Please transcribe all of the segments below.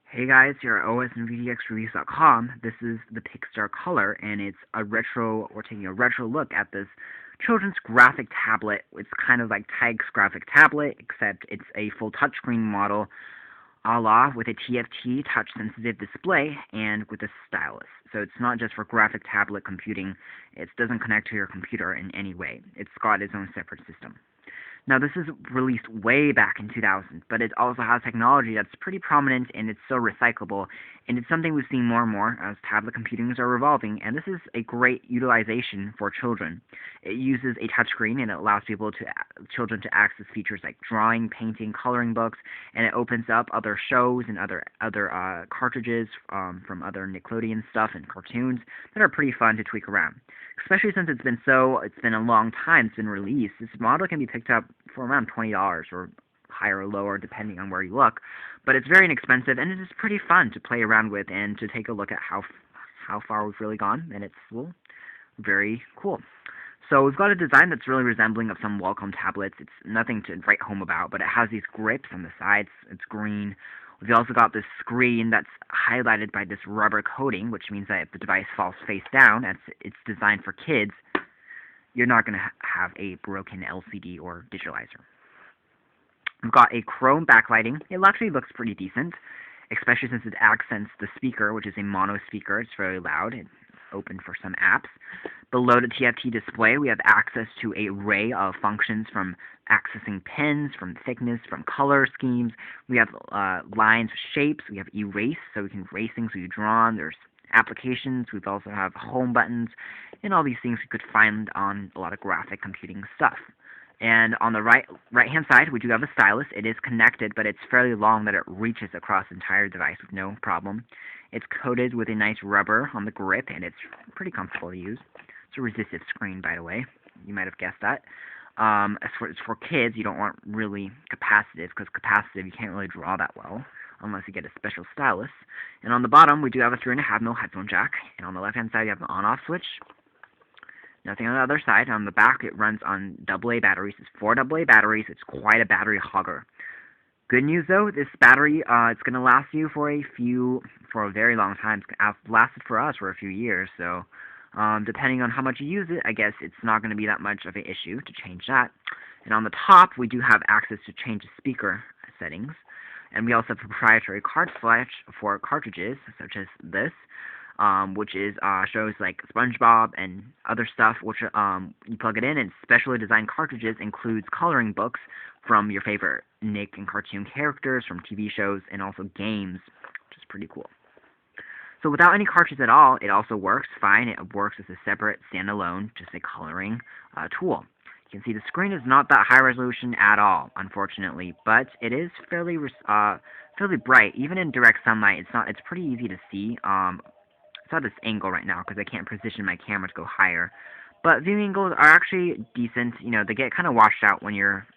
Hey guys, here at osandvdxreviews.com. This is the Pixter Color, and we're taking a retro look at this children's graphic tablet. It's kind of like Tig's graphic tablet, except it's a full touchscreen model, a la with a TFT touch-sensitive display and with a stylus. So it's not just for graphic tablet computing. It doesn't connect to your computer in any way. It's got its own separate system. Now, this is released way back in 2000, but it also has technology that's pretty prominent and it's still recyclable, and it's something we've seen more and more as tablet computings are evolving, and this is a great utilization for children. It uses a touchscreen, and it allows children to access features like drawing, painting, coloring books, and it opens up other shows and other cartridges from other Nickelodeon stuff and cartoons that are pretty fun to tweak around. Especially since it's been a long time since released. This model can be picked up for around $20 or higher or lower depending on where you look. But it's very inexpensive, and it is pretty fun to play around with and to take a look at how far we've really gone, and it's very cool. So we've got a design that's really resembling of some Wacom tablets. It's nothing to write home about, but it has these grips on the sides. It's green. We've also got this screen that's highlighted by this rubber coating, which means that if the device falls face down, as it's designed for kids, you're not going to have a broken LCD or digitalizer. We've got a chrome backlighting. It actually looks pretty decent, especially since it accents the speaker, which is a mono speaker. It's very loud and open for some apps. Below the TFT display, we have access to an array of functions, from accessing pins, from thickness, from color schemes. We have lines, shapes. We have erase, so we can erase things we draw on. There's applications. We also have home buttons, and all these things you could find on a lot of graphic computing stuff. And on the right-hand side, we do have a stylus. It is connected, but it's fairly long that it reaches across the entire device with no problem. It's coated with a nice rubber on the grip, and it's pretty comfortable to use. It's a resistive screen, by the way. You might have guessed that. As for kids, you don't want really capacitive, because capacitive you can't really draw that well unless you get a special stylus. And on the bottom, we do have a 3.5mm headphone jack. And on the left-hand side, you have the on-off switch. Nothing on the other side. On the back, it runs on AA batteries. It's 4 AA batteries. It's quite a battery hogger. Good news, though, this battery, it's going to last you for a very long time. It's lasted for us for a few years, so depending on how much you use it, I guess it's not going to be that much of an issue to change that. And on the top, we do have access to change the speaker settings. And we also have proprietary card flash for cartridges, such as this, which is shows like SpongeBob and other stuff, which you plug it in, and specially designed cartridges includes coloring books from your favorite Nick and cartoon characters from TV shows, and also games, which is pretty cool. So without any cartridge at all, it also works fine. It works as a separate standalone, just a coloring tool. You can see the screen is not that high resolution at all, unfortunately, but it is fairly bright. Even in direct sunlight, it's pretty easy to see. It's at this angle right now because I can't position my camera to go higher. But viewing angles are actually decent. You know, they get kind of washed out when you're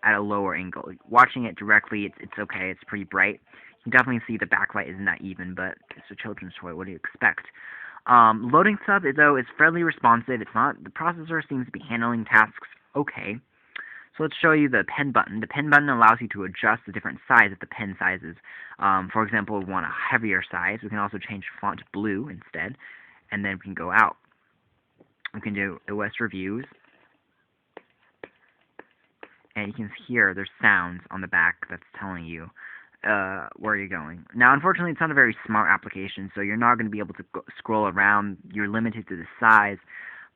at a lower angle. Watching it directly, it's okay. It's pretty bright. You can definitely see the backlight isn't that even, but it's a children's toy. What do you expect? Loading stuff, though, is fairly responsive. The processor seems to be handling tasks okay. So let's show you the pen button. The pen button allows you to adjust the different size of the pen sizes. For example, if we want a heavier size, we can also change font to blue instead, and then we can go out. We can do OS reviews, and you can hear there's sounds on the back that's telling you where you're going. Now, unfortunately, it's not a very smart application, so you're not going to be able to scroll around. You're limited to the size.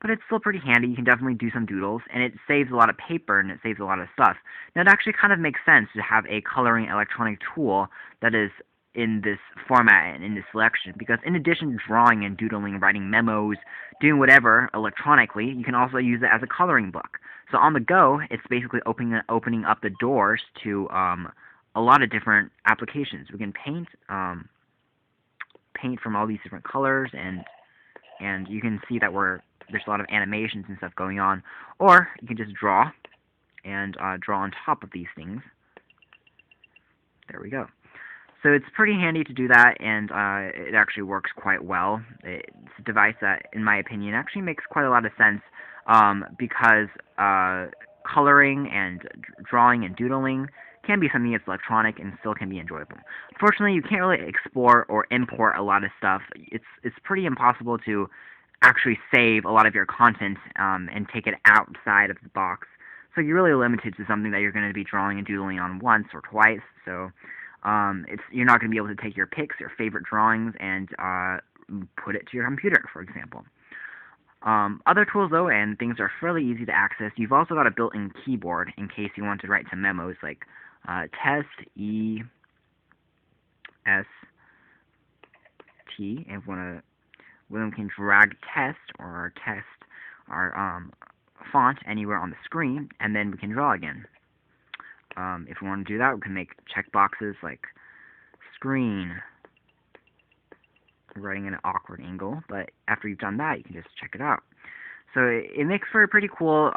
But it's still pretty handy. You can definitely do some doodles, and it saves a lot of paper, and it saves a lot of stuff. Now, it actually kind of makes sense to have a coloring electronic tool that is in this format and in this selection, because in addition to drawing and doodling, writing memos, doing whatever electronically, you can also use it as a coloring book. So on the go, it's basically opening up the doors to a lot of different applications. We can paint from all these different colors, and you can see that there's a lot of animations and stuff going on. Or you can just draw and draw on top of these things. There we go. So it's pretty handy to do that, and it actually works quite well. It's a device that, in my opinion, actually makes quite a lot of sense because coloring and drawing and doodling can be something that's electronic and still can be enjoyable. Unfortunately, you can't really export or import a lot of stuff. It's pretty impossible to actually save a lot of your content and take it outside of the box. So you're really limited to something that you're going to be drawing and doodling on once or twice. So you're not going to be able to take your pics, your favorite drawings, and put it to your computer, for example. Other tools, though, and things are fairly easy to access. You've also got a built-in keyboard in case you want to write some memos like test, E, S, T, and we can drag test or text our font anywhere on the screen, and then we can draw again. If we want to do that, we can make checkboxes like screen, writing at an awkward angle, but after you've done that, you can just check it out. So it makes for a pretty cool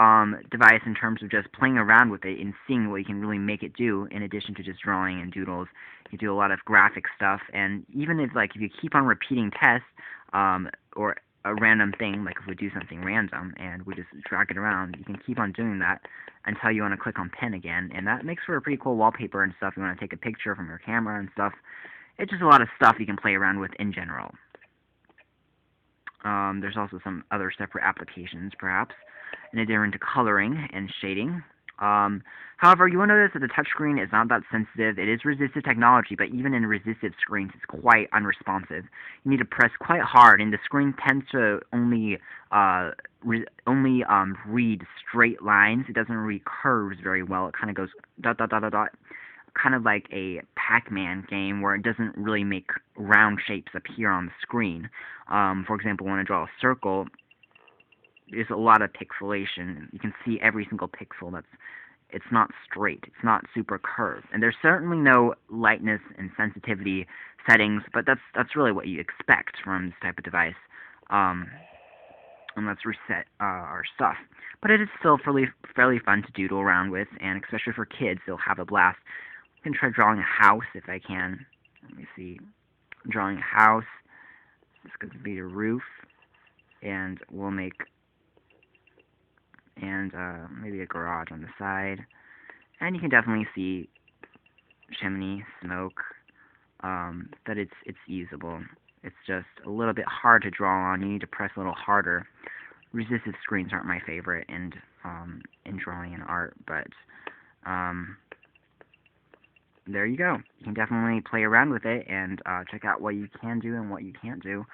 device in terms of just playing around with it and seeing what you can really make it do, in addition to just drawing and doodles. You do a lot of graphic stuff, and even if you keep on repeating tests or a random thing, like if we do something random and we just drag it around, you can keep on doing that until you want to click on pen again, and that makes for a pretty cool wallpaper and stuff. You want to take a picture from your camera and stuff. It's just a lot of stuff you can play around with in general. There's also some other separate applications, perhaps, in addition to coloring and shading. However, you will notice that the touchscreen is not that sensitive. It is resistive technology, but even in resistive screens, it's quite unresponsive. You need to press quite hard, and the screen tends to only read straight lines. It doesn't read curves very well. It kind of goes dot, dot, dot, dot, dot. Kind of like a Pac-Man game where it doesn't really make round shapes appear on the screen. For example, when I draw a circle, there's a lot of pixelation. You can see every single pixel. It's not straight. It's not super curved. And there's certainly no lightness and sensitivity settings, but that's really what you expect from this type of device. And let's reset our stuff. But it is still fairly fun to doodle around with, and especially for kids, they'll have a blast. I can try drawing a house if I can. Let me see. I'm drawing a house. This is going to be a roof, and we'll make maybe a garage on the side. And you can definitely see chimney, smoke. That it's usable. It's just a little bit hard to draw on. You need to press a little harder. Resistive screens aren't my favorite in drawing and art, but there you go. You can definitely play around with it and check out what you can do and what you can't do.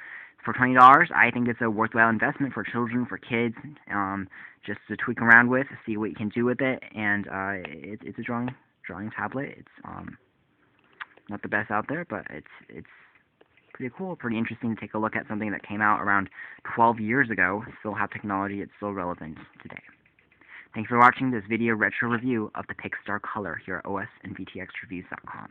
For $20, I think it's a worthwhile investment for children, for kids, just to tweak around with, see what you can do with it. And it's a drawing tablet. It's not the best out there, but it's pretty cool, pretty interesting to take a look at something that came out around 12 years ago. Still have technology. It's still relevant today. Thanks for watching this video retro review of the Pixter Color here at osandvtxreviews.com.